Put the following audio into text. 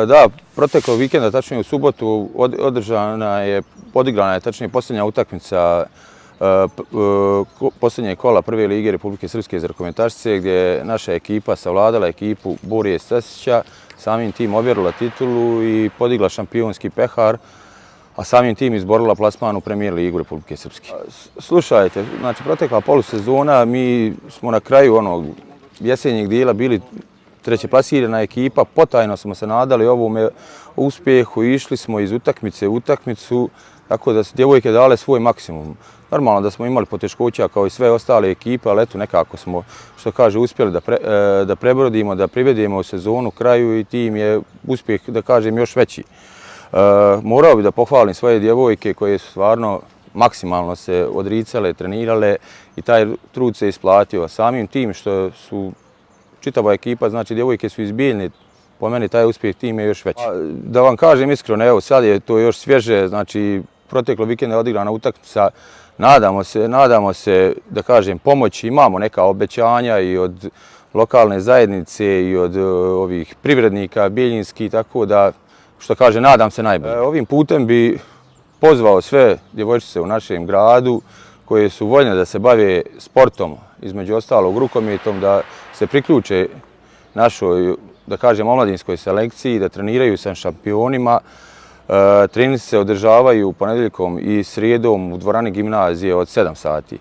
Da, proteklog vikenda, tačnije u subotu, odigrana je tačnije posljednja utakmica posljednje kola prve lige Republike Srpske za rukometašice, gdje je naša ekipa savladala ekipu Borije Stasića, samim tim ovjerila titulu i podigla šampionski pehar, a samim tim izborila plasman u Premijer ligu Republike Srpske. Slušajte, znači protekla polusezona, mi smo na kraju onog jesenjeg dijela bili trećeplasirana ekipa, potajno smo se nadali ovome uspjehu, išli smo iz utakmice u utakmicu, tako da su djevojke dale svoj maksimum. Normalno da smo imali poteškoća kao i sve ostale ekipe, ali eto nekako smo, što kaže, uspjeli da prebrodimo, da privedemo sezonu kraju i tim je uspjeh, da kažem, još veći. Morao bih da pohvalim svoje djevojke koje su stvarno maksimalno se odricale, trenirale i taj trud se isplatio. Samim tim što su čitava ekipa, znači djevojke su iz Bijeljne, po meni taj uspjeh tim je još veći. Da vam kažem iskreno, evo sad je to još svježe, znači proteklo vikenda je odigrana utakmica, nadamo se, da kažem, pomoći, imamo neka obećanja i od lokalne zajednice i od ovih privrednika bijeljinskih, tako da, što kaže, nadam se najbolje. Ovim putem bi pozvao sve djevojčice u našem gradu koje su voljne da se bave sportom, između ostalog rukometom, da se priključe našoj, da kažem, omladinskoj selekciji, da treniraju sa šampionima. Treninzi se održavaju ponedjeljkom i srijedom u dvorani gimnazije od 7 sati.